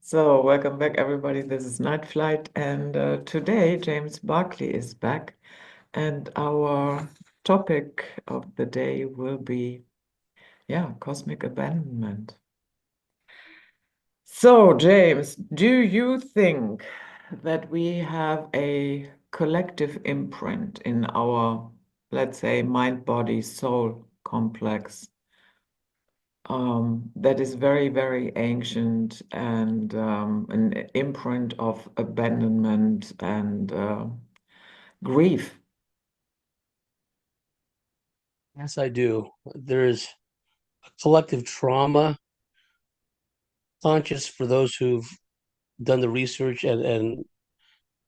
So, welcome back, everybody. This is Night Flight, and today James Barkley is back, and our topic of the day will be, cosmic abandonment. So, James, do you think that we have a collective imprint in our, let's say, mind, body, soul complex? That is very, very ancient and an imprint of abandonment and grief. Yes, I do. There's a collective trauma, conscious for those who've done the research and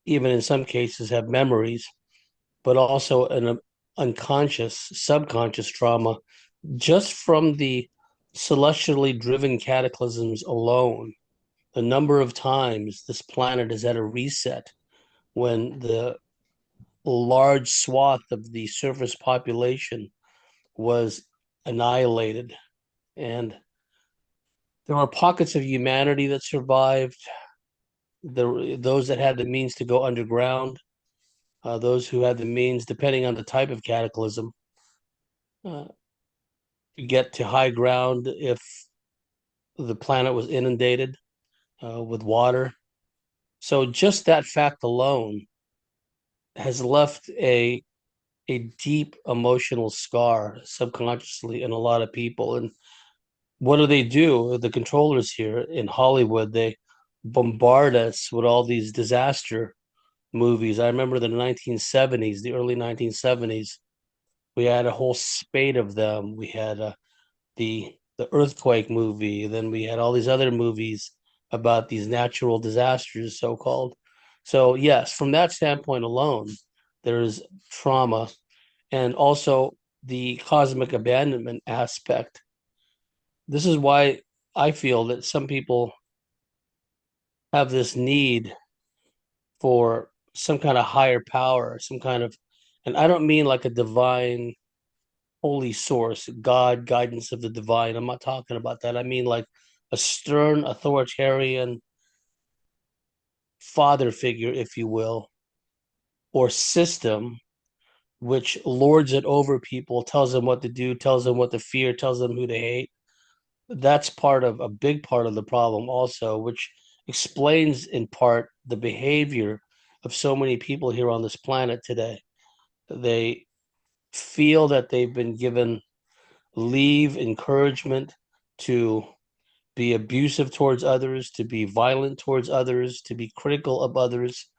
even in some cases have memories, but also an unconscious, subconscious trauma just from the celestially driven cataclysms alone. The number of times this planet is at a reset when the large swath of the surface population was annihilated. And there were pockets of humanity that survived. Those that had the means to go underground, those who had the means, depending on the type of cataclysm, uh, to get to high ground if the planet was inundated with water. So just that fact alone has left a deep emotional scar subconsciously in a lot of people. And what do? The controllers here in Hollywood, they bombard us with all these disaster movies. I remember the 1970s, the early 1970s, we had a whole spate of them. We had the earthquake movie, then we had all these other movies about these natural disasters, so called. So yes, from that standpoint alone, there is trauma and also the cosmic abandonment aspect. This is why I feel that some people have this need for some kind of higher power, some kind of, and I don't mean like a divine holy source, God, guidance of the divine. I'm not talking about that. I mean like a stern authoritarian father figure, if you will, or system which lords it over people, tells them what to do, tells them what to fear, tells them who to hate. That's part of a big part of the problem also, which explains in part the behavior of so many people here on this planet today. They feel that they've been given leave, encouragement to be abusive towards others, to be violent towards others, to be critical of others.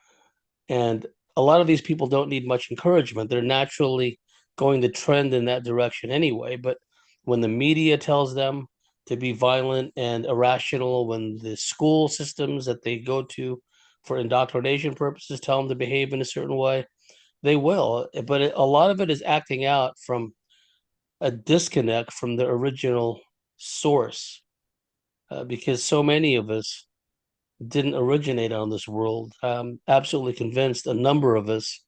And a lot of these people don't need much encouragement. They're naturally going to trend in that direction anyway. But when the media tells them to be violent and irrational, when the school systems that they go to for indoctrination purposes tell them to behave in a certain way, they will. But a lot of it is acting out from a disconnect from the original source, because so many of us didn't originate on this world. I'm absolutely convinced a number of us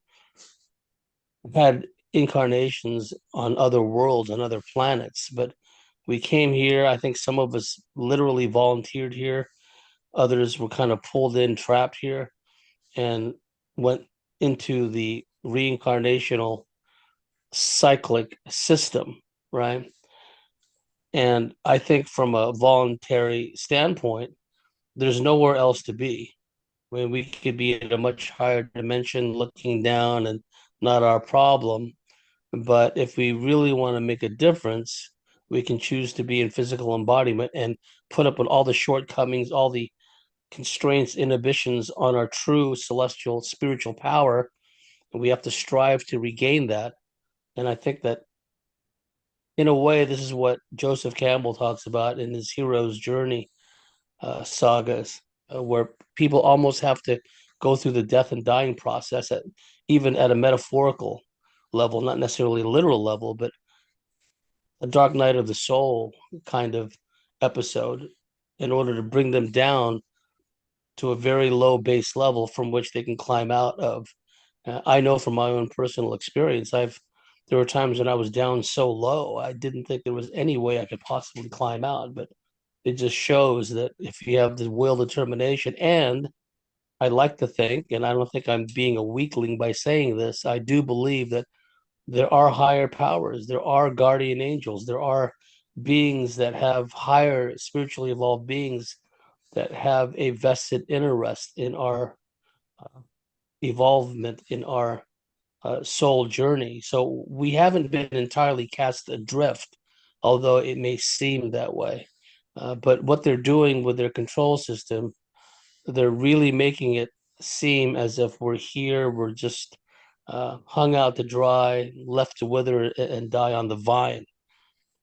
had incarnations on other worlds, on other planets, but we came here. I think some of us literally volunteered here, others were kind of pulled in, trapped here, and went into the reincarnational cyclic system, right? And I think from a voluntary standpoint, there's nowhere else to be. I mean, we could be at a much higher dimension looking down and not our problem. But if we really want to make a difference, we can choose to be in physical embodiment and put up with all the shortcomings, all the constraints, inhibitions on our true celestial spiritual power. And we have to strive to regain that. And I think that in a way, this is what Joseph Campbell talks about in his hero's journey sagas, where people almost have to go through the death and dying process at even at a metaphorical level, not necessarily a literal level, but a dark night of the soul kind of episode in order to bring them down to a very low base level from which they can climb out of. I know from my own personal experience, there were times when I was down so low, I didn't think there was any way I could possibly climb out, but It just shows that if you have the will, determination, and I like to think, and I don't think I'm being a weakling by saying this, I do believe that there are higher powers, there are guardian angels, there are beings that have higher spiritually evolved beings that have a vested interest in our evolvement, in our soul journey. So we haven't been entirely cast adrift, although it may seem that way. But what they're doing with their control system, they're really making it seem as if we're here, we're just hung out to dry, left to wither and die on the vine.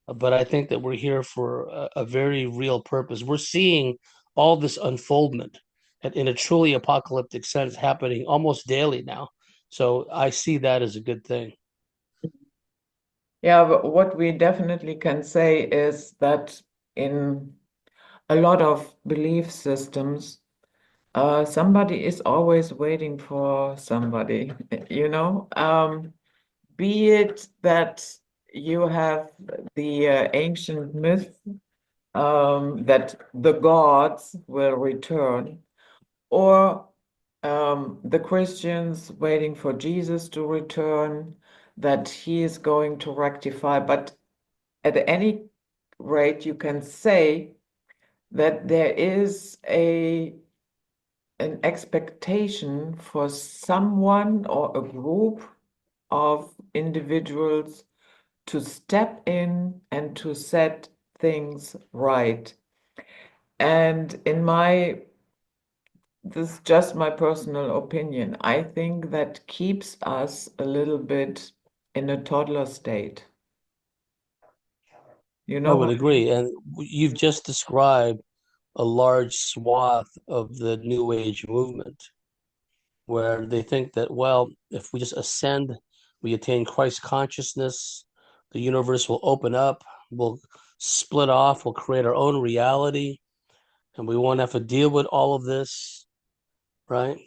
But I think that we're here for a very real purpose. We're seeing all this unfoldment in a truly apocalyptic sense happening almost daily now. So I see that as a good thing. Yeah, but what we definitely can say is that in a lot of belief systems, somebody is always waiting for somebody, you know? Be it that you have the ancient myth that the gods will return, or the Christians waiting for Jesus to return, that he is going to rectify. But at any rate, you can say that there is an expectation for someone or a group of individuals to step in and to set things right. And this is just my personal opinion, I think that keeps us a little bit in a toddler state. You I know would what? agree. And you've just described a large swath of the New Age movement where they think that, well, if we just ascend, we attain Christ consciousness, the universe will open up, we'll split off, we'll create our own reality, and we won't have to deal with all of this, right?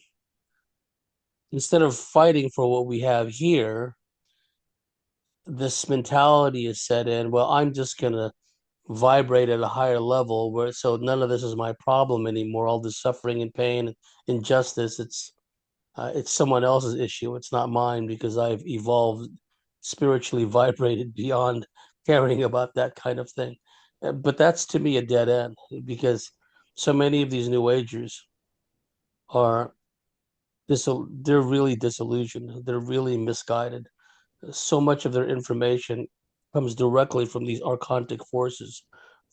Instead of fighting for what we have here, this mentality is set in, well, I'm just going to vibrate at a higher level where so none of this is my problem anymore. All this suffering and pain and injustice, it's someone else's issue. It's not mine because I've evolved spiritually, vibrated beyond caring about that kind of thing. But that's to me a dead end because so many of these new agers are they're really disillusioned. They're really misguided. So much of their information comes directly from these archontic forces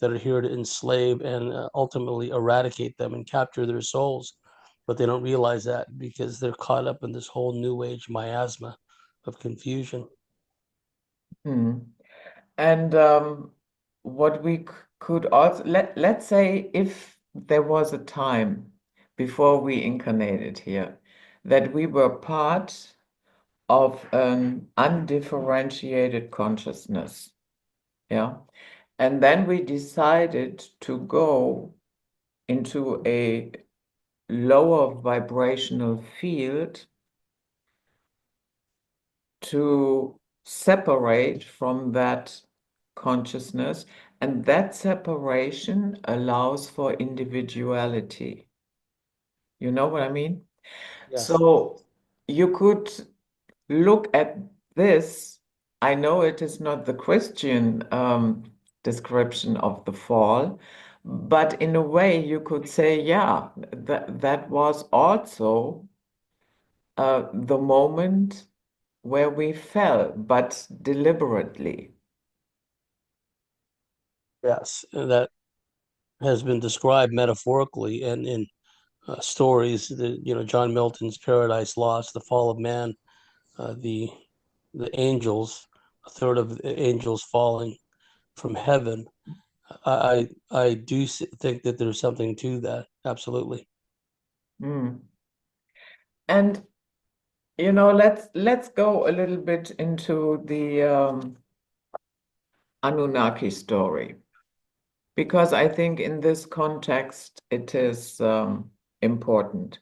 that are here to enslave and ultimately eradicate them and capture their souls. But they don't realize that because they're caught up in this whole new age miasma of confusion. Hmm. And what we could also let's say if there was a time before we incarnated here that we were part of an undifferentiated consciousness, yeah, and then we decided to go into a lower vibrational field to separate from that consciousness, and that separation allows for individuality. You know what I mean? Yes. So you could look at this. I know it is not the Christian description of the fall, but in a way you could say, yeah, that was also the moment where we fell, but deliberately. Yes. And that has been described metaphorically and in stories that, John Milton's Paradise Lost, The Fall of Man, the angels, a third of the angels falling from heaven. I do think that there's something to that. Absolutely. Mm. And let's go a little bit into the Anunnaki story, because I think in this context it is important.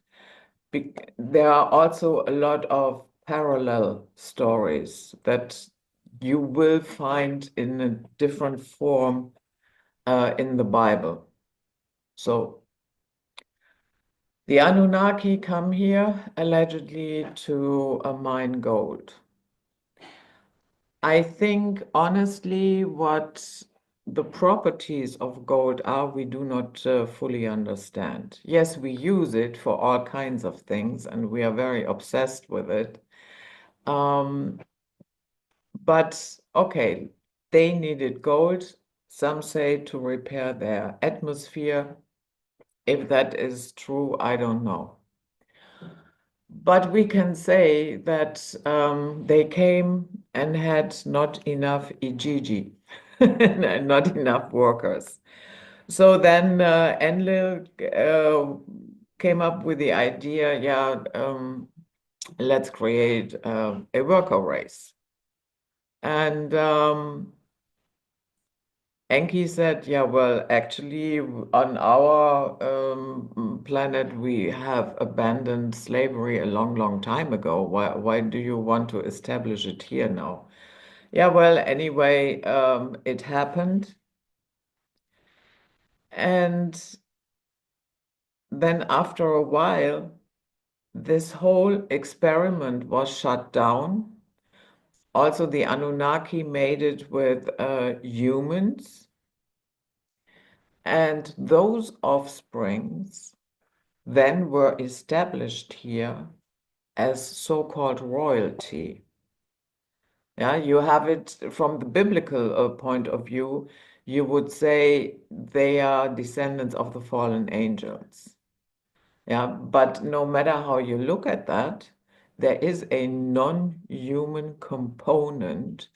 There are also a lot of parallel stories that you will find in a different form in the Bible. So the Anunnaki come here allegedly to mine gold. I think honestly what the properties of gold are, we do not fully understand. Yes, we use it for all kinds of things and we are very obsessed with it. Um, but okay, they needed gold, some say to repair their atmosphere. If that is true, I don't know. But we can say that they came and had not enough Ijiji, not enough workers. So then Enlil came up with the idea, yeah, let's create a worker race. And Enki said, yeah, well, actually, on our planet, we have abandoned slavery a long, long time ago. Why do you want to establish it here now? Yeah, well, anyway, it happened. And then after a while, this whole experiment was shut down. Also, the Anunnaki made it with humans, and those offsprings then were established here as so-called royalty. Yeah, you have it from the biblical point of view, you would say they are descendants of the fallen angels. Yeah, but no matter how you look at that, there is a non-human component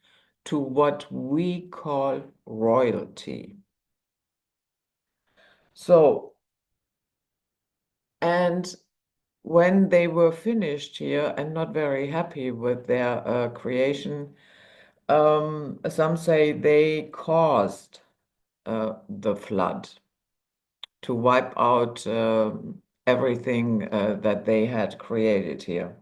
to what we call royalty. So, and when they were finished here and not very happy with their creation, some say they caused the flood to wipe out everything that they had created here.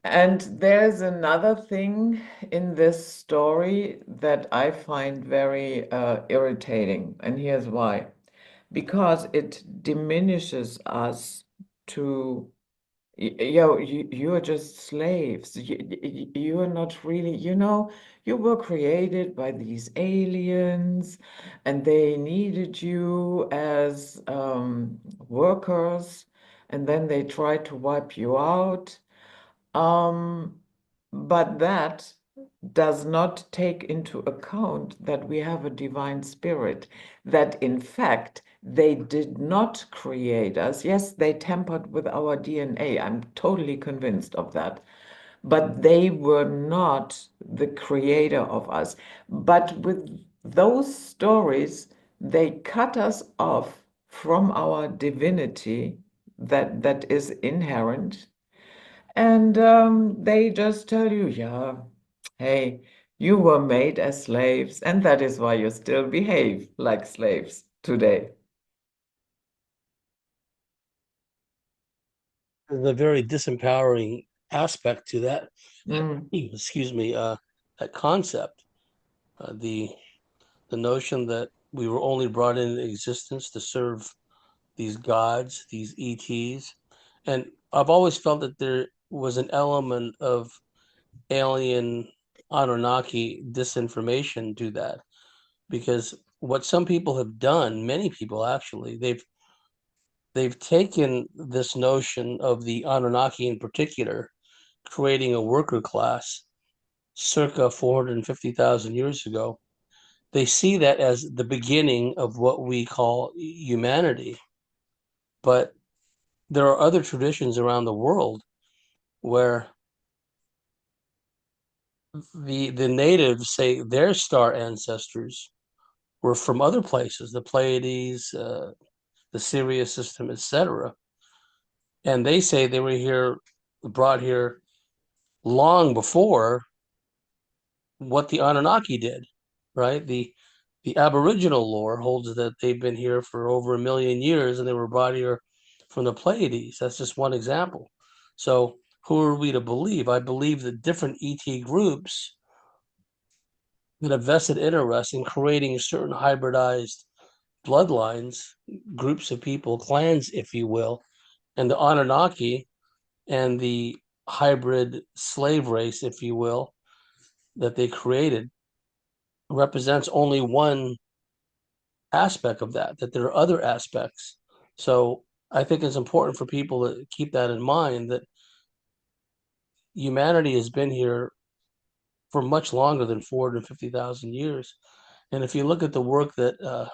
And there's another thing in this story that I find very irritating, and here's why. Because it diminishes us to you are just slaves. You are not really, you were created by these aliens and they needed you as workers, and then they tried to wipe you out. Um, but that does not take into account that we have a divine spirit, that in fact they did not create us. Yes, they tampered with our DNA. I'm totally convinced of that. But they were not the creator of us. But with those stories, they cut us off from our divinity that is inherent, and they just tell you, yeah, hey, you were made as slaves, and that is why you still behave like slaves today. There's a very disempowering aspect to that. Mm, Excuse me, that concept, the notion that we were only brought into existence to serve these gods, these ETs. And I've always felt that there was an element of alien Anunnaki disinformation to that, because what some people have done, many people actually, they've taken this notion of the Anunnaki in particular, creating a worker class circa 450,000 years ago. They see that as the beginning of what we call humanity. But there are other traditions around the world where the natives say their star ancestors were from other places, the Pleiades, the Sirius system, etc. And they say they were here, brought here long before what the Anunnaki did, right? The Aboriginal lore holds that they've been here for over 1 million years and they were brought here from the Pleiades. That's just one example. So who are we to believe? I believe that different ET groups that have vested interest in creating certain hybridized bloodlines, groups of people, clans, if you will, and the Anunnaki and the hybrid slave race, if you will, that they created represents only one aspect of that, that there are other aspects. So I think it's important for people to keep that in mind, that humanity has been here for much longer than 450,000 years. And if you look at the work that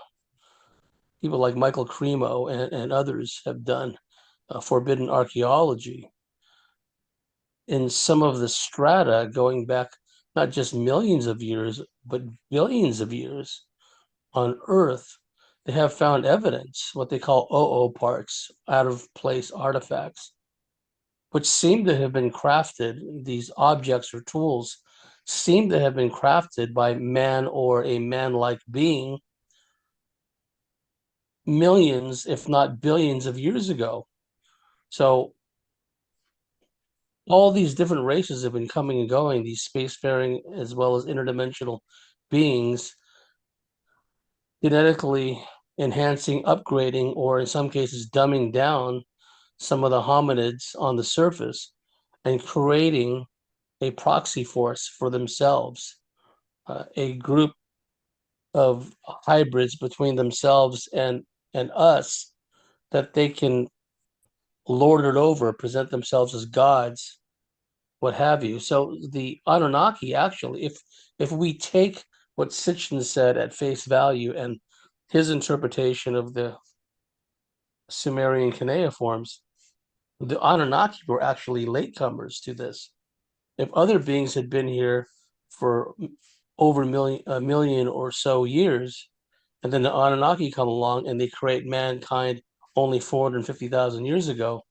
people like Michael Cremo and others have done, forbidden archaeology, in some of the strata going back not just millions of years, but billions of years on Earth, they have found evidence, what they call OO parts, out of place artifacts, which seem to have been crafted, these objects or tools seem to have been crafted by man or a man-like being millions, if not billions of years ago. So all these different races have been coming and going, these spacefaring as well as interdimensional beings, genetically enhancing, upgrading, or in some cases dumbing down some of the hominids on the surface and creating a proxy force for themselves, a group of hybrids between themselves and us, that they can lord it over, present themselves as gods, what have you. So the Anunnaki, actually, if we take what Sitchin said at face value and his interpretation of the Sumerian cuneiforms, the Anunnaki were actually latecomers to this. If other beings had been here for over a million or so years, and then the Anunnaki come along and they create mankind only 450,000 years ago,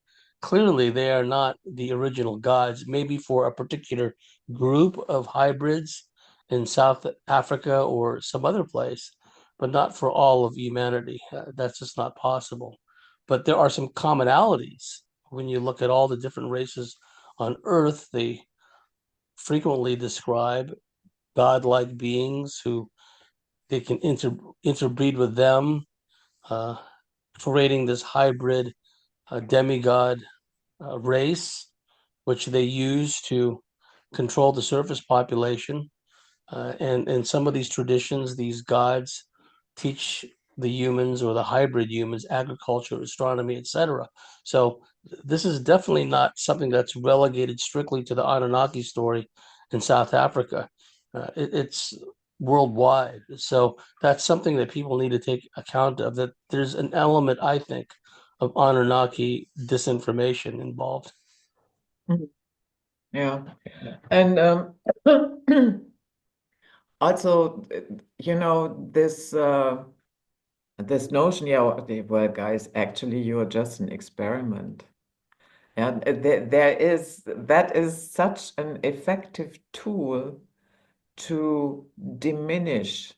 clearly they are not the original gods, maybe for a particular group of hybrids in South Africa or some other place, but not for all of humanity. That's just not possible. But there are some commonalities when you look at all the different races on Earth. They frequently describe godlike beings who they can interbreed with them, uh, creating this hybrid demigod race, which they use to control the surface population. And some of these traditions, these gods, teach the humans or the hybrid humans agriculture, astronomy, etc. So this is definitely not something that's relegated strictly to the Anunnaki story in South Africa. It's worldwide. So that's something that people need to take account of, that there's an element, I think, of Anunnaki disinformation involved. Mhm. Yeah. And also, this notion, yeah, okay, well, guys, actually, you're just an experiment. And that is such an effective tool to diminish,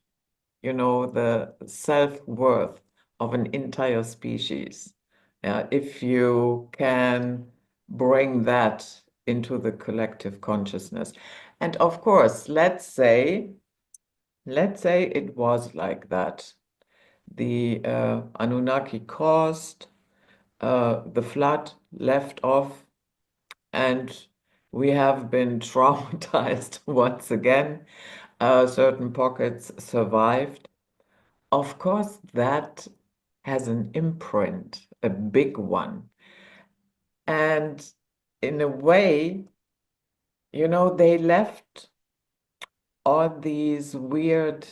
the self-worth of an entire species. If you can bring that into the collective consciousness. And of course, let's say it was like that. The Anunnaki caused the flood, left off, and we have been traumatized once again. Certain pockets survived. Of course, that has an imprint, a big one. And in a way, they left all these weird,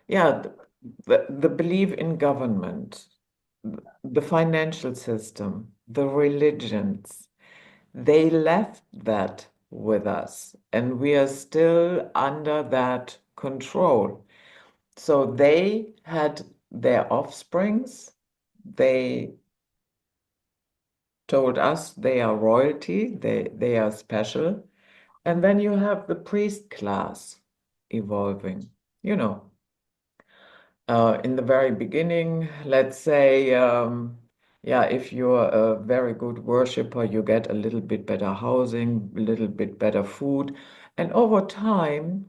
yeah, the belief in government, the financial system, the religions, they left that with us, and we are still under that control. So they had their offsprings. They told us they are royalty, they are special. And then you have the priest class evolving. You know, in the very beginning, let's say, yeah, if you're a very good worshiper, you get a little bit better housing, a little bit better food. And over time,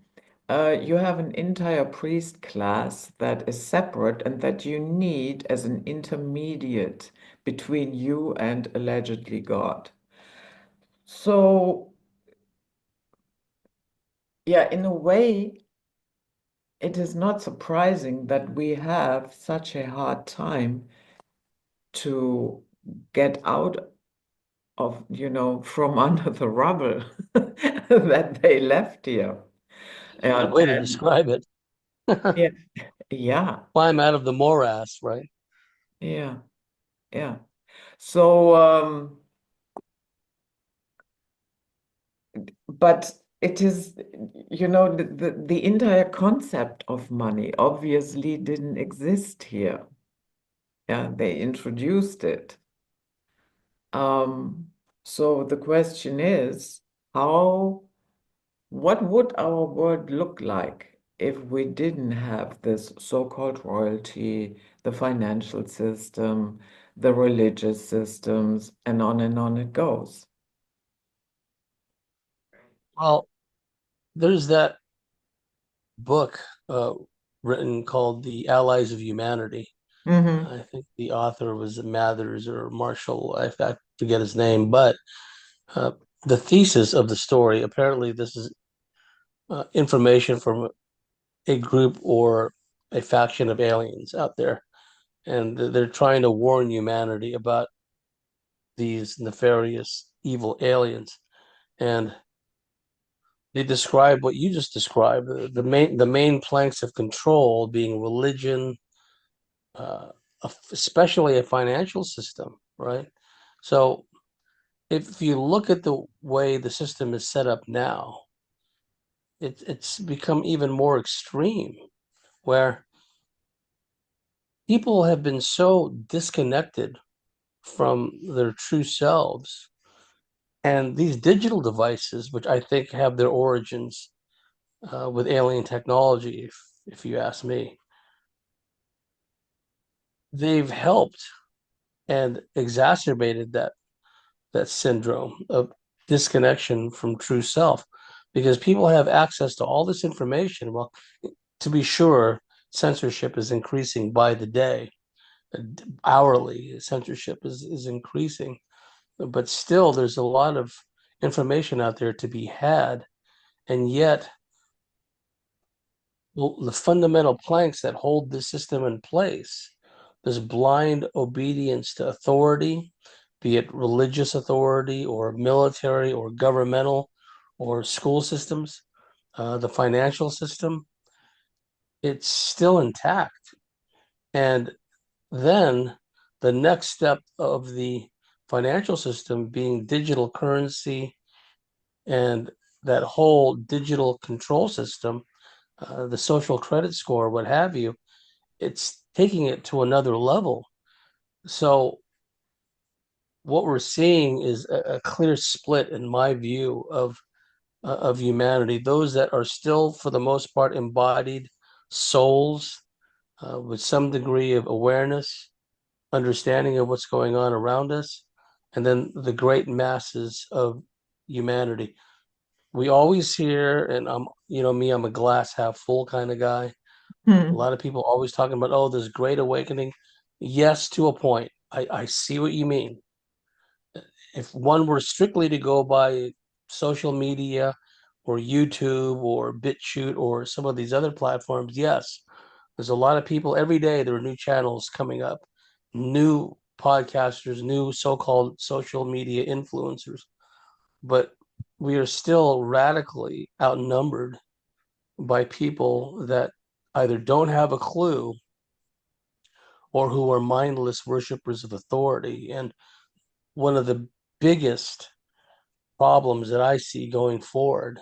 You have an entire priest class that is separate and that you need as an intermediate between you and allegedly God. So, yeah, in a way, it is not surprising that we have such a hard time to get out of, from under the rubble that they left here. Good Yeah, way to and describe it. yeah, yeah, Climb out of the morass, right? yeah, yeah. So, but it is, the entire concept of money obviously didn't exist here. Yeah, they introduced it. Um, so the question is, how, what would our world look like if we didn't have this so-called royalty, the financial system, the religious systems, and on it goes? Well, there's that book uh, written called The Allies of Humanity. Mm-hmm. I think the author was Mathers or Marshall. I forget his name, but uh, the thesis of the story, apparently, this is information from a group or a faction of aliens out there, and they're trying to warn humanity about these nefarious, evil aliens. And they describe what you just described, the main planks of control being religion, uh, especially a financial system, right? So if you look at the way the system is set up now, it's become even more extreme, where people have been so disconnected from their true selves. And these digital devices, which I think have their origins with alien technology, if you ask me, they've helped and exacerbated that syndrome of disconnection from true self, because people have access to all this information. Well, to be sure, censorship is increasing by the day, hourly. Censorship is increasing, but still, there's a lot of information out there to be had, and yet the fundamental planks that hold this system in place, this blind obedience to authority, be it religious authority or military or governmental or school systems, the financial system, it's still intact. And then the next step of the financial system being digital currency and that whole digital control system, the social credit score, what have you, it's taking it to another level. So what we're seeing is a clear split, in my view, of humanity. Those that are still, for the most part, embodied souls with some degree of awareness, understanding of what's going on around us, and then the great masses of humanity. We always hear, and me, I'm a glass half full kind of guy. A Hmm. lot of people always talking about, oh, this great awakening. Yes, to a point. I see what you mean. If one were strictly to go by social media or YouTube or BitChute or some of these other platforms, yes, there's a lot of people every day. There are new channels coming up, new podcasters, new so-called social media influencers. But we are still radically outnumbered by people that either don't have a clue or who are mindless worshipers of authority. And one of the biggest problems that I see going forward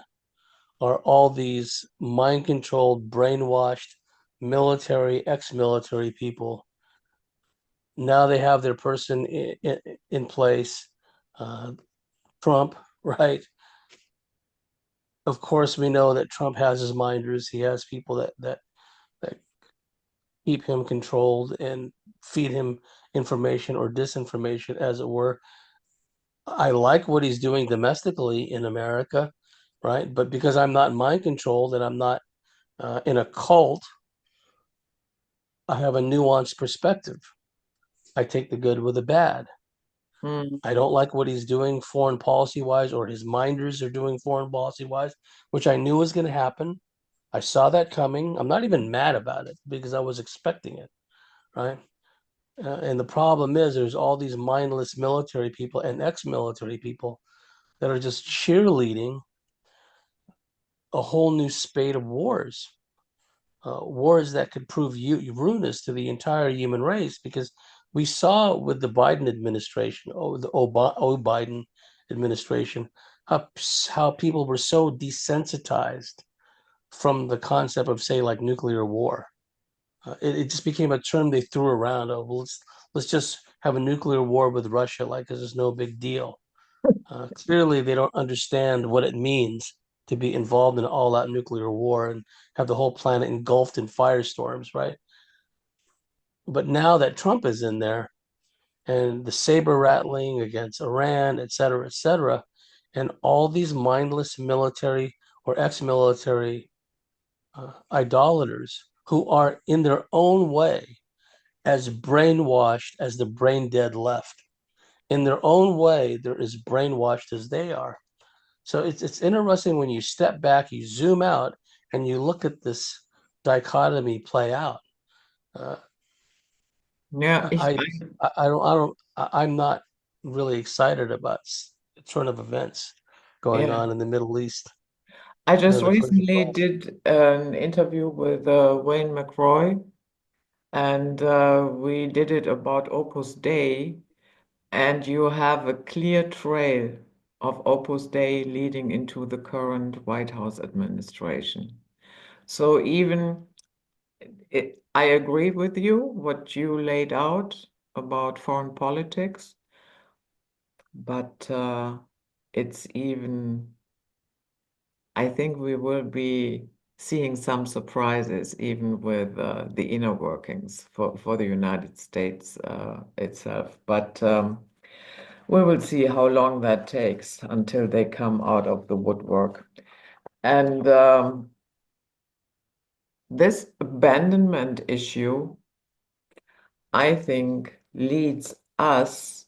are all these mind controlled, brainwashed military, ex military people. Now they have their person in place, uh, Trump, right? Of course, we know that Trump has his minders. He has people that keep him controlled and feed him information or disinformation, as it were. I like what he's doing domestically in America, right? But because I'm not mind controlled and I'm not In a cult, I have a nuanced perspective. I take the good with the bad. Mm. I don't like what he's doing foreign policy wise, or his minders are doing foreign policy wise, which I knew was going to happen. I saw that coming. I'm not even mad about it because I was expecting it, right? And the problem is, there's all these mindless military people and ex-military people that are just cheerleading a whole new spate of wars, wars that could prove ruinous to the entire human race. Because we saw with the Biden administration, the Biden administration, how people were so desensitized from the concept of, say, like nuclear war. It just became a term they threw around. Oh, well, let's just have a nuclear war with Russia, like this is no big deal. Clearly, they don't understand what it means to be involved in an all-out nuclear war and have the whole planet engulfed in firestorms, right? But now that Trump is in there and the saber rattling against Iran, et cetera, and all these mindless military or ex-military idolaters who are in their own way as brainwashed as the brain dead left. In their own way, they're as brainwashed as they are. So it's interesting when you step back, you zoom out, and you look at this dichotomy play out. Uh, Yeah, I, I'm not really excited about turn of events going yeah. on in the Middle East I and just in the Persian recently Gulf. did an interview with Wayne McRoy, and we did it about Opus Dei, and you have a clear trail of Opus Dei leading into the current White House administration. So even I agree with you, what you laid out about foreign politics, but it's even, I think we will be seeing some surprises even with the inner workings for the United States itself. But we will see how long that takes until they come out of the woodwork. And this abandonment issue, I think, leads us,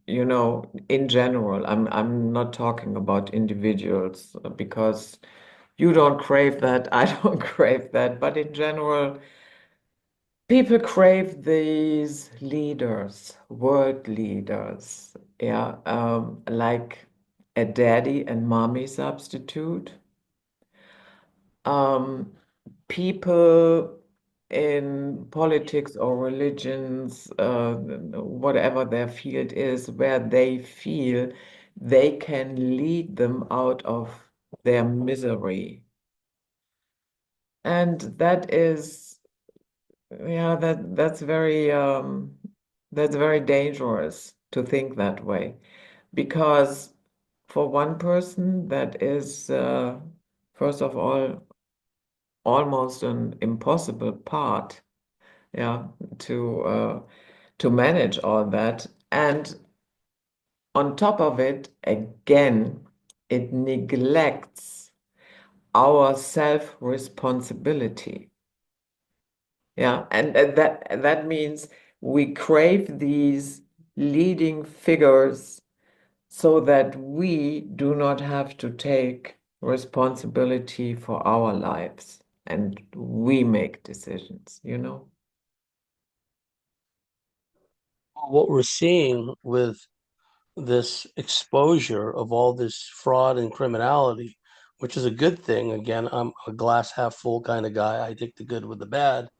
in general. I'm not talking about individuals because you don't crave that, I don't crave that, but in general, people crave these leaders, world leaders, yeah, like a daddy and mommy substitute. Um, People in politics or religions, whatever their field is, where they feel they can lead them out of their misery. And that is, yeah, that's very dangerous to think that way, because for one person that is first of all almost an impossible part, yeah, to manage all that. And on top of it, again, it neglects our self-responsibility. Yeah, and that means we crave these leading figures so that we do not have to take responsibility for our lives and we make decisions. What we're seeing with this exposure of all this fraud and criminality, which is a good thing. Again, I'm a glass half full kind of guy. I take the good with the bad,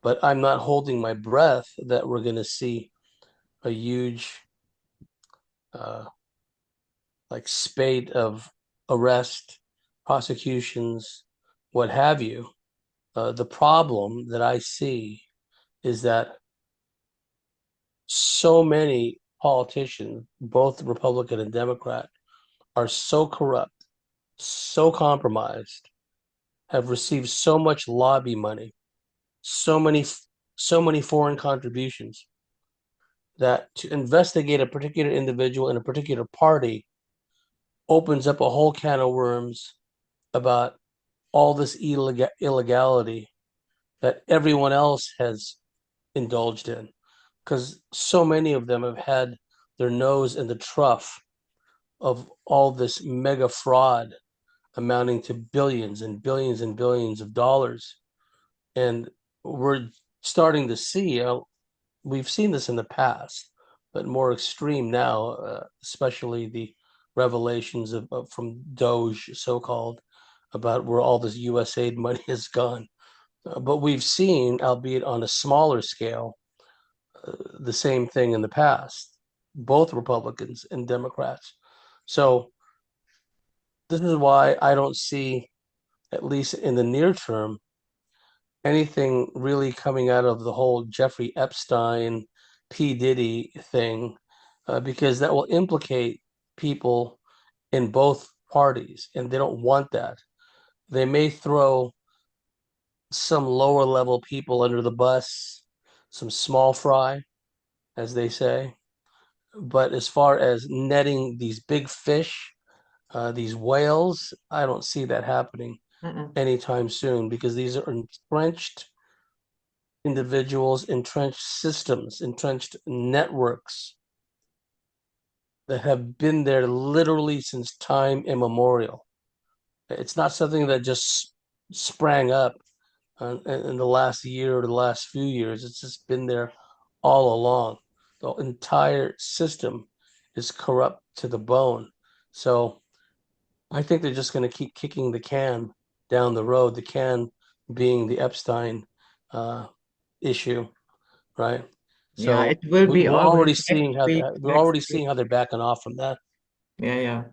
but I'm not holding my breath that we're going to see a huge, uh, like, spate of arrest, prosecutions, what have you. The problem that I see is that so many politicians, both Republican and Democrat, are so corrupt, so compromised, have received so much lobby money, so many so many foreign contributions, that to investigate a particular individual in a particular party opens up a whole can of worms about all this illegality that everyone else has indulged in, because so many of them have had their nose in the trough of all this mega fraud amounting to billions and billions and billions of dollars. And we're starting to see, we've seen this in the past, but more extreme now, especially the revelations from Doge, so-called, about where all this USAID money has gone. But we've seen, albeit on a smaller scale, the same thing in the past, both Republicans and Democrats. So this is why I don't see, at least in the near term, anything really coming out of the whole Jeffrey Epstein, P. Diddy thing, because that will implicate people in both parties, and they don't want that. They may throw some lower level people under the bus, some small fry, as they say. But as far as netting these big fish, these whales, I don't see that happening Mm-mm. anytime soon, because these are entrenched individuals, entrenched systems, entrenched networks that have been there literally since time immemorial. It's not something that just sprang up in the last year or the last few years. It's just been there all along. The entire system is corrupt to the bone. So I think they're just going to keep kicking the can down the road, the can being the Epstein uh, issue, right? Yeah, it So will be we're always already next seeing how week. we're Next already week. seeing how they're backing off from that. Yeah, yeah.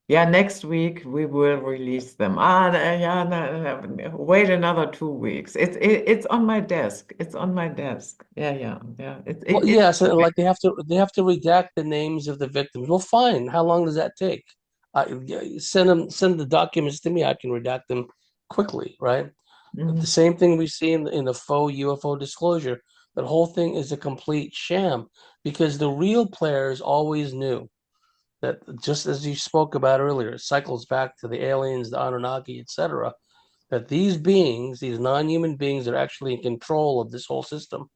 Yeah, next week we will release them. Yeah, no, no, wait another 2 weeks. It's on my desk. It's on my desk. Yeah, yeah, yeah. Well, It's yes, and like they have to redact the names of the victims. Well, fine. How long does that take? Send the documents to me. I can redact them quickly, right? The Mhm. same thing we see in the faux UFO disclosure. That whole thing is a complete sham, because the real players always knew that, just as you spoke about earlier, it cycles back to the aliens, the Anunnaki, etc. That these beings, these non-human beings, are actually in control of this whole system.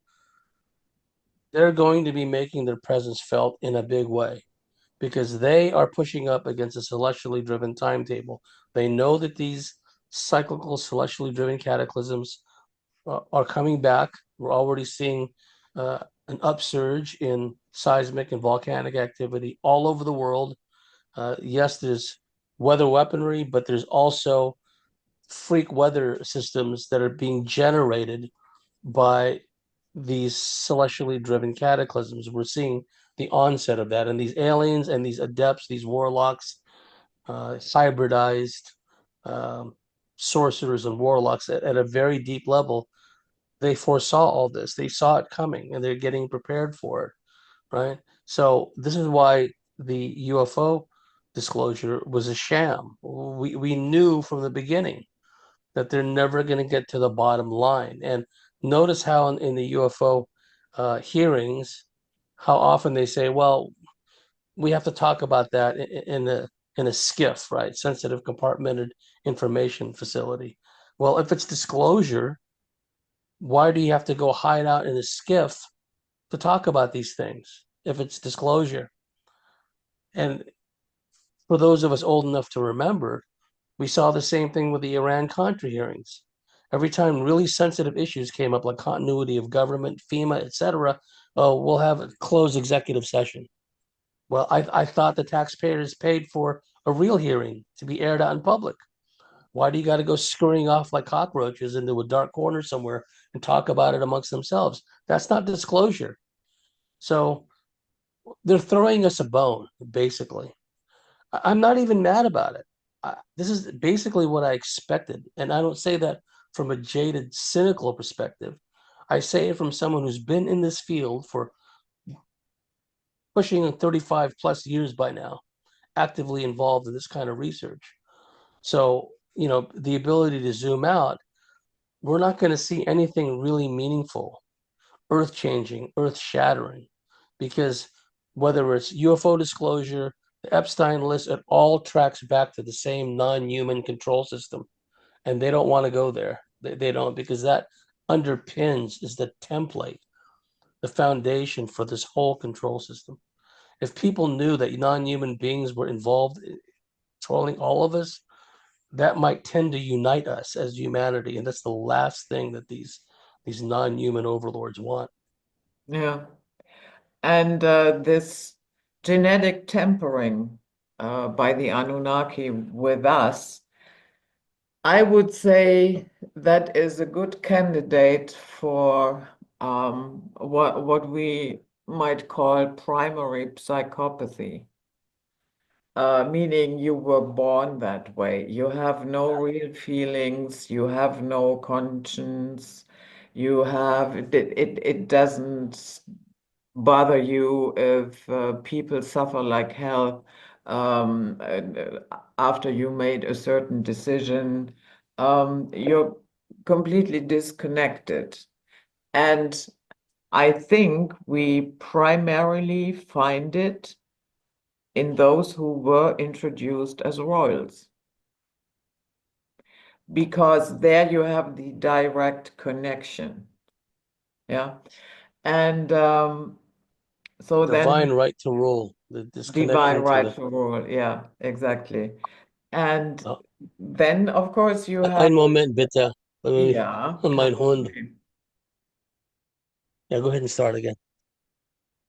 They're going to be making their presence felt in a big way, because they are pushing up against a celestially driven timetable. They know that these cyclical, celestially driven cataclysms are coming back. We're already seeing an upsurge in seismic and volcanic activity all over the world. Yes, there's weather weaponry, but there's also freak weather systems that are being generated by these celestially driven cataclysms. We're seeing the onset of that, and these aliens and these adepts, these warlocks, hybridized um, sorcerers and warlocks at a very deep level, they foresaw all this. They saw it coming, and they're getting prepared for it, right? So this is why the UFO disclosure was a sham. We knew from the beginning that they're never going to get to the bottom line. And notice how in the UFO hearings, how often they say, "Well, we have to talk about that in a SCIF, right? Sensitive compartmented information facility." Well, if it's disclosure, why do you have to go hide out in a SCIF to talk about these things if it's disclosure? And for those of us old enough to remember, we saw the same thing with the Iran-Contra hearings. Every time really sensitive issues came up, like continuity of government, FEMA, etc., oh, we'll have a closed executive session. Well, I thought the taxpayers paid for a real hearing to be aired out in public. Why do you got to go scurrying off like cockroaches into a dark corner somewhere and talk about it amongst themselves? That's not disclosure. So they're throwing us a bone, basically. I'm not even mad about it. This is basically what I expected. And I don't say that from a jaded, cynical perspective. I say it from someone who's been in this field for pushing 35 plus years by now, actively involved in this kind of research. So, the ability to zoom out, we're not going to see anything really meaningful, earth changing, earth shattering, because whether it's UFO disclosure, the Epstein list, it all tracks back to the same non human control system. and they don't want to go there. They don't, because that underpins is the template, the foundation for this whole control system. If people knew that non-human beings were involved in controlling all of us, that might tend to unite us as humanity, and that's the last thing that these non-human overlords want. Yeah. And this genetic tampering by the Anunnaki with us, I would say that is a good candidate for what we might call primary psychopathy, meaning you were born that way. You have no real feelings, you have no conscience, you have it doesn't bother you if people suffer like hell after you made a certain decision. You're completely disconnected. And I think we primarily find it in those who were introduced as royals, because there you have the direct connection. Yeah. And so then Divine right to rule, this divine connection to right the to rule. Yeah, exactly. And uh, then, of course, you have, ein Moment bitte. Let me, yeah, mein kein Hund. Problem. Yeah, go ahead and start again.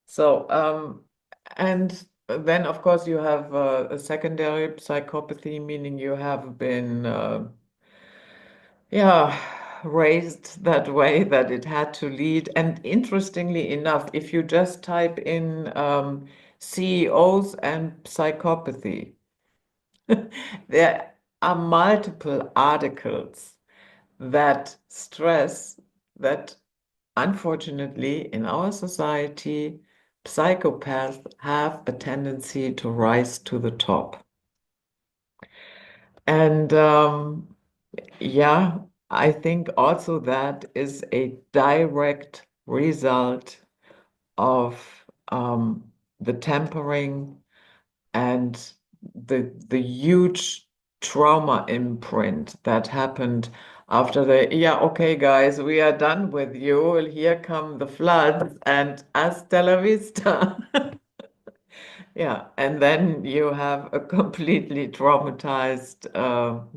So, and then, of course, you have a secondary psychopathy, meaning you have been, yeah, raised that way that it had to lead. And interestingly enough, if you just type in CEOs and psychopathy, there are multiple articles that stress that, unfortunately, in our society, psychopaths have a tendency to rise to the top. And yeah, I think also that is a direct result of the tampering and the huge trauma imprint that happened after the, yeah, okay, guys, we are done with you. Well, here come the floods and hasta la vista. Yeah, and then you have a completely traumatized,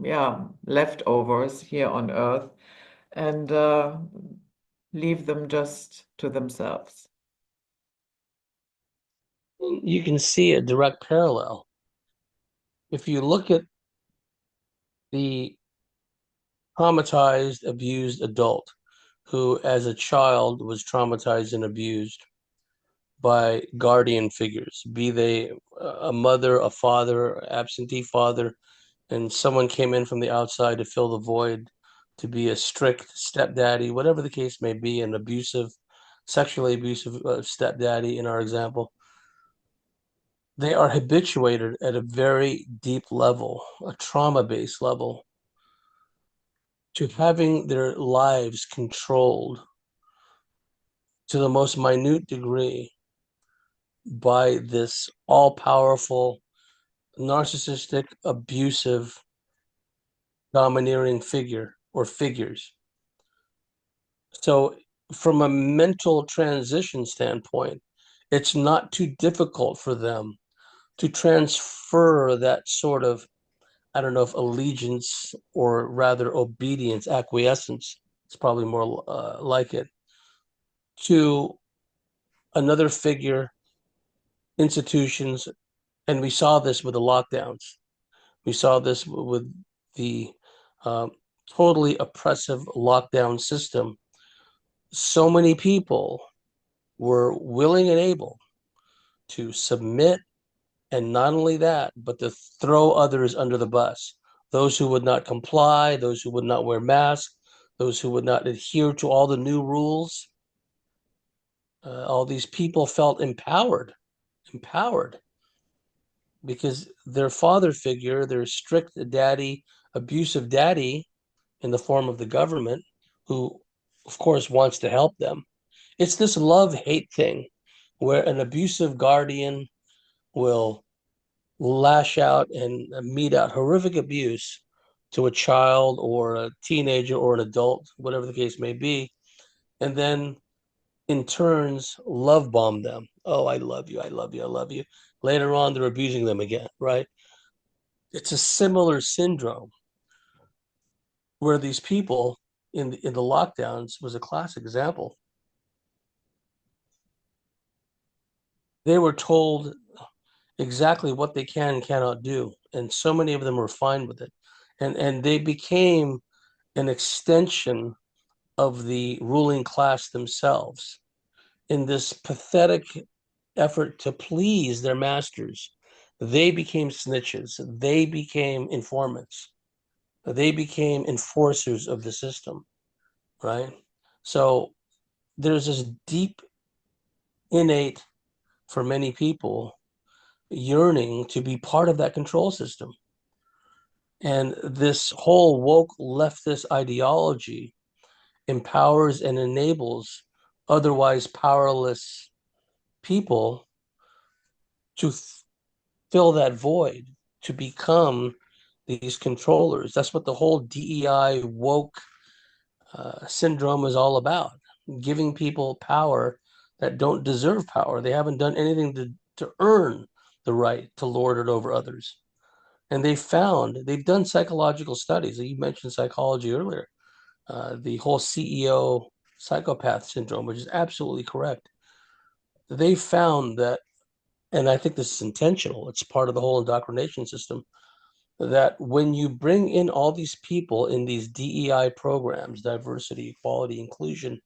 yeah, leftovers here on Earth, and leave them just to themselves. You can see a direct parallel. If you look at the traumatized, abused adult who, as a child, was traumatized and abused by guardian figures, be they a mother, a father, absentee father, and someone came in from the outside to fill the void, to be a strict stepdaddy, whatever the case may be, an abusive, sexually abusive stepdaddy in our example. They are habituated at a very deep level, a trauma-based level, to having their lives controlled to the most minute degree by this all-powerful, narcissistic, abusive, domineering figure or figures. So, from a mental transition standpoint, it's not too difficult for them to transfer that sort of, I don't know if allegiance or rather obedience, acquiescence, it's probably more like it, to another figure, institutions. And we saw this with the lockdowns. We saw this with the um, totally oppressive lockdown system. So many people were willing and able to submit, and not only that, but to throw others under the bus. Those who would not comply, those who would not wear masks, those who would not adhere to all the new rules. All these people felt empowered because their father figure, their strict daddy, abusive daddy in the form of the government, who, of course, wants to help them. It's this love hate thing where an abusive guardian will lash out and mete out horrific abuse to a child or a teenager or an adult, whatever the case may be, and then in turns love bomb them. Oh, I love you, I love you, I love you. Later on, they're abusing them again, right? It's a similar syndrome where these people in the lockdowns was a classic example. They were told exactly what they can and cannot do, and so many of them were fine with it, and they became an extension of the ruling class themselves in this pathetic effort to please their masters. They became snitches, they became informants, they became enforcers of the system, right? So there's this deep, innate, for many people, yearning to be part of that control system. And this whole woke leftist ideology empowers and enables otherwise powerless people to fill that void, to become these controllers. That's what the whole DEI woke syndrome is all about, giving people power that don't deserve power. They haven't done anything to earn the right to lord it over others. And they've done psychological studies. You mentioned psychology earlier, the whole CEO psychopath syndrome, which is absolutely correct. They found that, and I think this is intentional, it's part of the whole indoctrination system, that when you bring in all these people in these DEI programs, diversity, equality, inclusion,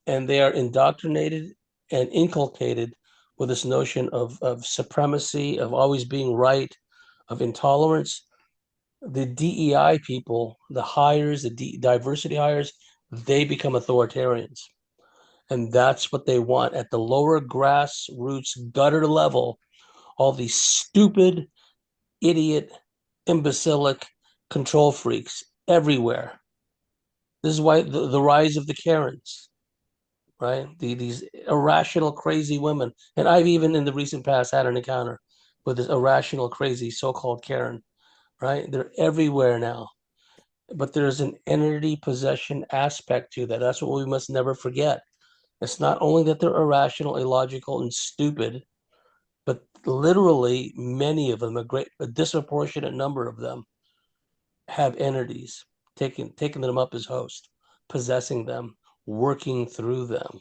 and they are indoctrinated and inculcated with this notion of supremacy, of always being right, of intolerance, the DEI people, the hires, diversity hires, they become authoritarians. And that's what they want at the lower grassroots gutter level. All these stupid, idiot, imbecilic control freaks everywhere. This is why the rise of the Karens, right? These irrational, crazy women. And I've even in the recent past had an encounter with this irrational, crazy so-called Karen, right? They're everywhere now. But there's an entity possession aspect to that. That's what we must never forget. It's not only that they're irrational, illogical, and stupid, but literally many of them, a disproportionate number of them, have entities taking them up as host, possessing them, working through them.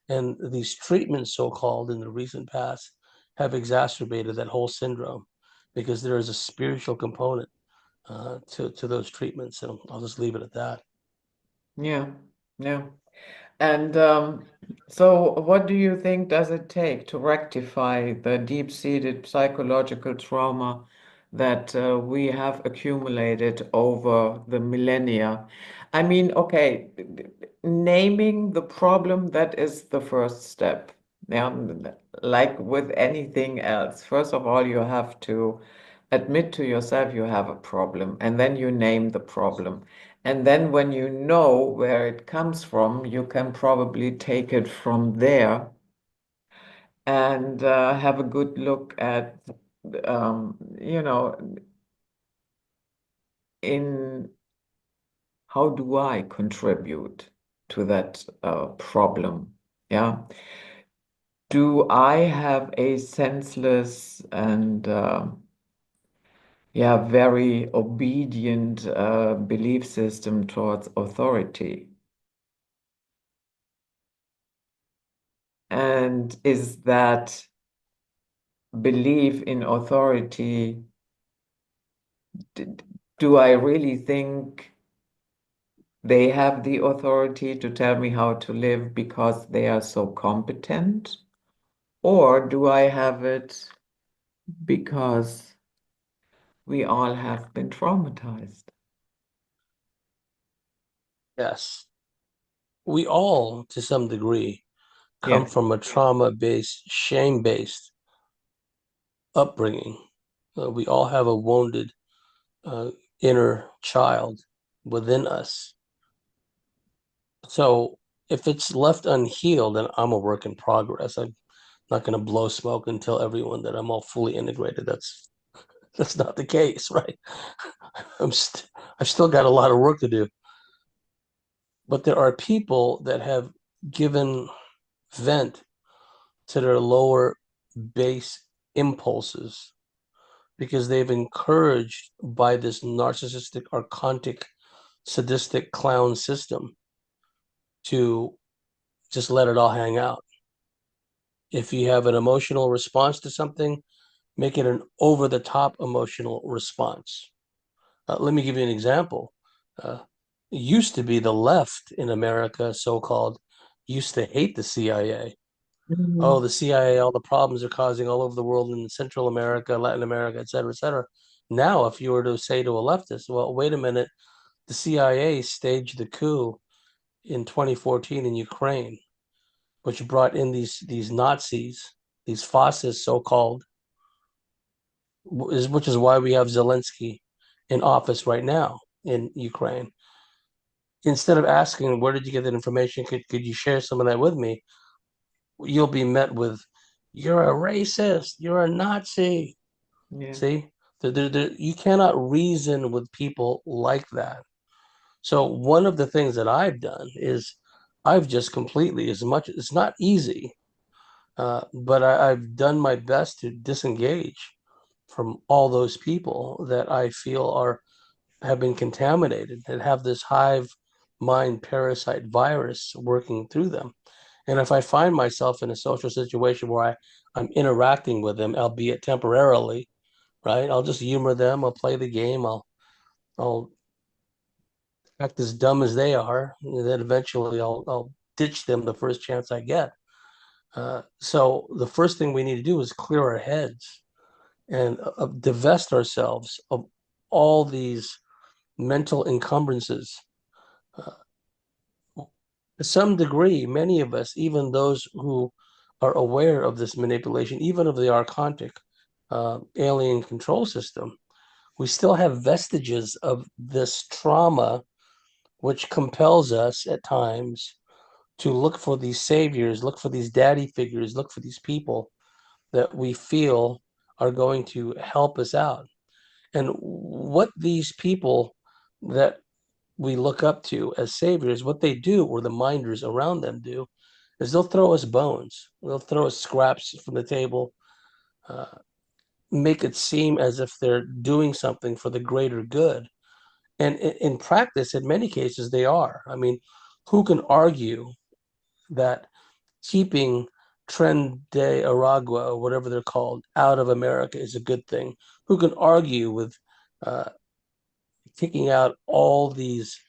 And these treatments, so called, in the recent past, have exacerbated that whole syndrome because there is a spiritual component to those treatments. And I'll just leave it at that. Yeah, yeah. And so, what do you think does it take to rectify the deep-seated psychological trauma that we have accumulated over the millennia? I mean, okay, naming the problem, that is the first step. Yeah, like with anything else. First of all, you have to admit to yourself you have a problem, and then you name the problem. And then when you know where it comes from, you can probably take it from there and have a good look at, you know, in how do I contribute to that problem? Yeah. Do I have a senseless and yeah, very obedient belief system towards authority? And is that belief in authority, do I really think they have the authority to tell me how to live because they are so competent? Or do I have it because we all have been traumatized? Yes, we all, to some degree, come Yeah. from a trauma-based, shame-based upbringing. We all have a wounded uh, inner child within us. So if it's left unhealed, then I'm a work in progress. I'm not going to blow smoke and tell everyone that I'm all fully integrated. That's not the case, right? I've still got a lot of work to do. But there are people that have given vent to their lower base impulses because they've encouraged by this narcissistic, archontic, sadistic clown system to just let it all hang out. If you have an emotional response to something, make it an over the top emotional response. Let me give you an example. It used to be the left in America, so called, used to hate the CIA. Oh, Mhm. the CIA, all the problems they're causing all over the world in Central America, Latin America, et cetera, et cetera. Now, if you were to say to a leftist, well, wait a minute, the CIA staged the coup in 2014 in Ukraine, which brought in these Nazis, these fascists, so called, which is why we have Zelensky in office right now in Ukraine. Instead of asking, where did you get that information? Could you share some of that with me? You'll be met with, you're a racist, you're a Nazi. Yeah. See, you cannot reason with people like that. So one of the things that I've done is I've just completely, as much, it's not easy, but I've done my best to disengage from all those people that I feel are have been contaminated and have this hive mind parasite virus working through them. And if I find myself in a social situation where I'm interacting with them, albeit temporarily, right? I'll just humor them, I'll play the game, I'll act as dumb as they are, and then eventually I'll ditch them the first chance I get. So the first thing we need to do is clear our heads and divest ourselves of all these mental encumbrances. Uh, to some degree, many of us, even those who are aware of this manipulation, even of the archontic alien control system, we still have vestiges of this trauma, which compels us at times to look for these saviors, look for these daddy figures, look for these people that we feel are going to help us out. And what these people that we look up to as saviors, what they do, or the minders around them do, is they'll throw us bones. They'll throw us scraps from the table, uh, make it seem as if they're doing something for the greater good. And in practice, in many cases, they are. I mean, who can argue that keeping Tren de Aragua, or whatever they're called, out of America is a good thing? Who can argue with uh, kicking out all these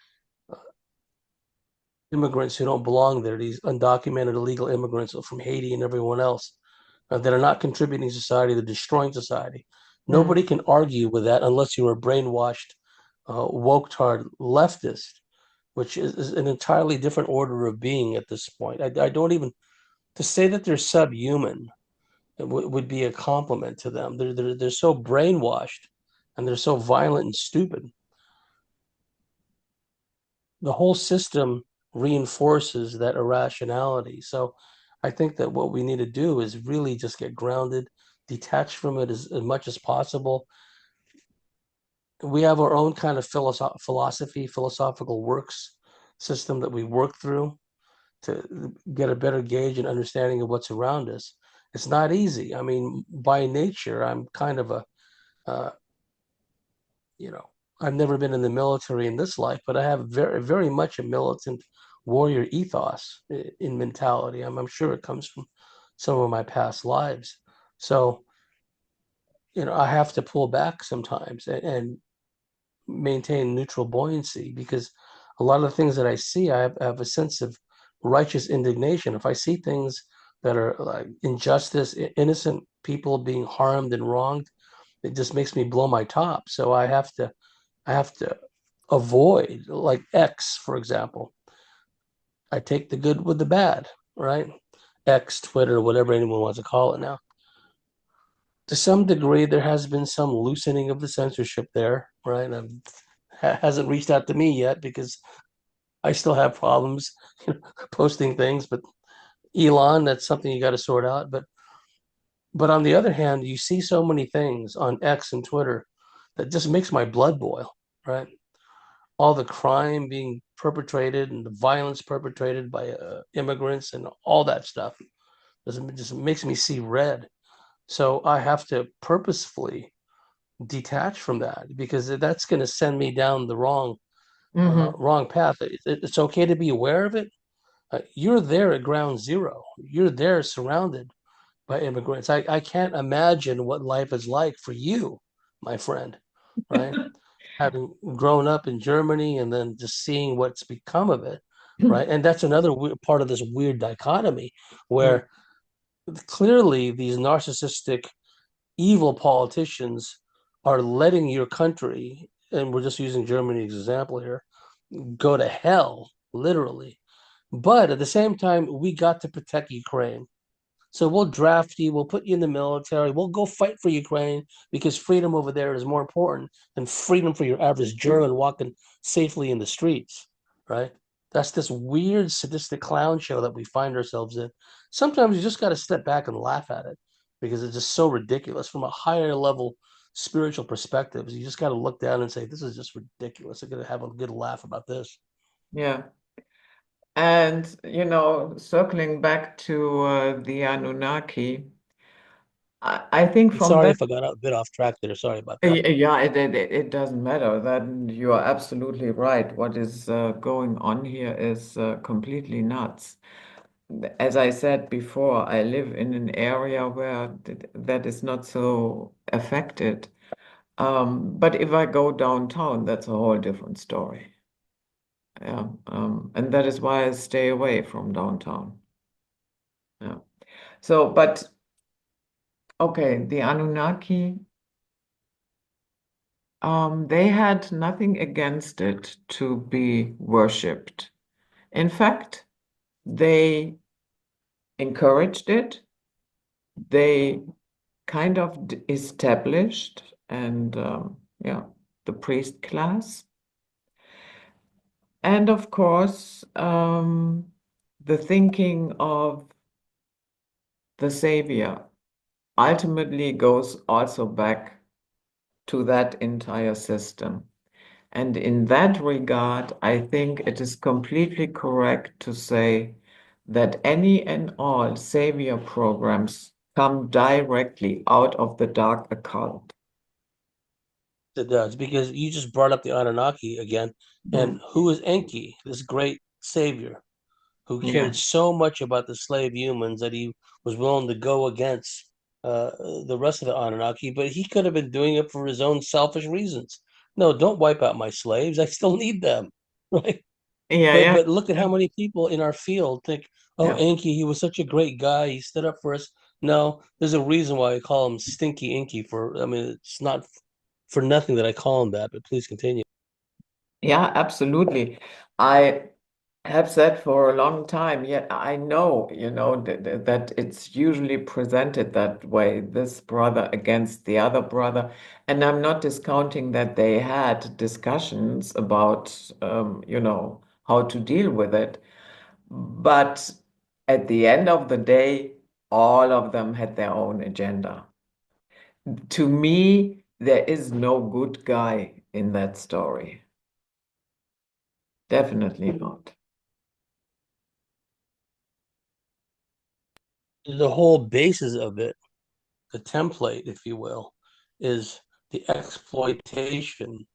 immigrants who don't belong there, these undocumented illegal immigrants from Haiti and everyone else that are not contributing to society, they're destroying society? Mm. Nobody can argue with that unless you're a brainwashed, woke-tard leftist, which is an entirely different order of being at this point. I don't even, to say that they're subhuman would be a compliment to them. They're so brainwashed and they're so violent and stupid. The whole system reinforces that irrationality. So I think that what we need to do is really just get grounded, detach from it as much as possible. We have our own kind of philosophy, philosophical works system that we work through to get a better gauge and understanding of what's around us. It's not easy. I mean, by nature, I'm kind of a uh, you know, I've never been in the military in this life, but I have very much a militant warrior ethos in mentality. I'm sure it comes from some of my past lives. So, I have to pull back sometimes and maintain neutral buoyancy because a lot of the things that I see, I have a sense of righteous indignation. If I see things that are like injustice, innocent people being harmed and wronged, it just makes me blow my top. So I have to avoid, like X, for example. I take the good with the bad, right? X, Twitter, whatever anyone wants to call it now. To some degree, there has been some loosening of the censorship there, right? Hasn't reached out to me yet because I still have problems posting things. But Elon, that's something you got to sort out. But But on the other hand, you see so many things on X and Twitter that just makes my blood boil, right? All the crime being perpetrated and the violence perpetrated by immigrants and all that stuff just makes me see red. So I have to purposefully detach from that because that's going to send me down the Hmm. wrong path. It's okay to be aware of it. You're there at ground zero. You're there surrounded by immigrants. I can't imagine what life is like for you, my friend, right? Having grown up in Germany and then just seeing what's become of it, right? And that's another part of this weird dichotomy Mm. where clearly these narcissistic, evil politicians are letting your country, and we're just using Germany as an example here, go to hell, literally. But at the same time, we got to protect Ukraine. So we'll draft you, we'll put you in the military, we'll go fight for Ukraine because freedom over there is more important than freedom for your average German walking safely in the streets, right? That's this weird sadistic clown show that we find ourselves in. Sometimes you just got to step back and laugh at it because it's just so ridiculous from a higher level spiritual perspective. You just got to look down and say, this is just ridiculous. I'm going to have a good laugh about this. Yeah. And, circling back to the Anunnaki, I think I'm from sorry that, if I got a bit off track there. Sorry about that. yeah, it doesn't matter. That you are absolutely right. What is going on here is completely nuts. As I said before, I live in an area where that is not so affected. But if I go downtown, that's a whole different story. Yeah. And that is why I stay away from downtown. Yeah. So, but okay, the Anunnaki, they had nothing against it to be worshipped. In fact, they encouraged it. They kind of established and yeah, the priest class. And of course, the thinking of the savior ultimately goes also back to that entire system. And in that regard, I think it is completely correct to say that any and all savior programs come directly out of the dark occult. It does because you just brought up the Anunnaki again, and Mm. who is Enki, this great savior who Yeah. cared so much about the slave humans that he was willing to go against the rest of the Anunnaki, but he could have been doing it for his own selfish reasons. No, don't wipe out my slaves. I still need them, right? Yeah, But yeah, but look at how many people in our field think, oh, yeah. Enki, he was such a great guy. He stood up for us. No, there's a reason why I call him Stinky Inky. I mean, it's not for nothing that I call him that. But please continue. Yeah, absolutely. I have said for a long time, yet I know, that it's usually presented that way, this brother against the other brother. And I'm not discounting that they had discussions about, how to deal with it. But at the end of the day, all of them had their own agenda. To me, there is no good guy in that story. Definitely not. The whole basis of it, the template, if you will, is the exploitation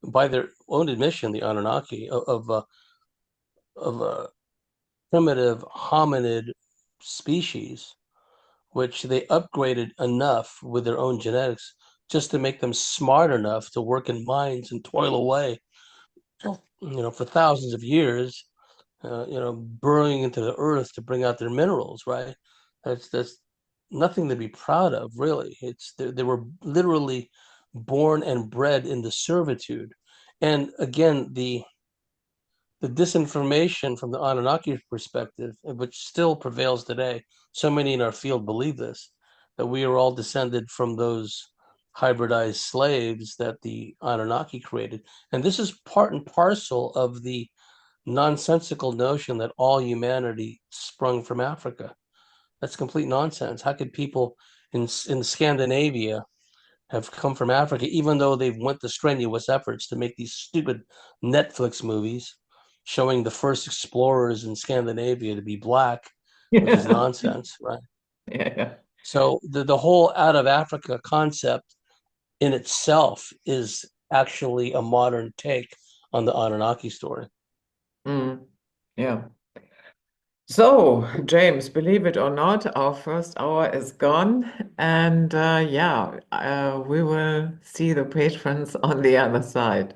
by their own admission, the Anunnaki, of a primitive hominid species, which they upgraded enough with their own genetics just to make them smart enough to work in mines and toil away, for thousands of years, burrowing into the earth to bring out their minerals, right? That's nothing to be proud of, really. They were literally born and bred into servitude. And again, the disinformation from the Anunnaki perspective, which still prevails today, so many in our field believe this, that we are all descended from those hybridized slaves that the Anunnaki created. And this is part and parcel of the nonsensical notion that all humanity sprung from Africa. That's complete nonsense. How could people in Scandinavia have come from Africa, even though they've went to strenuous efforts to make these stupid Netflix movies showing the first explorers in Scandinavia to be black, which is Yeah. nonsense, right? Yeah, yeah. So the whole out of Africa concept in itself is actually a modern take on the Anunnaki story. Mm. Yeah. So, James, believe it or not, our first hour is gone. And yeah, we will see the patrons on the other side.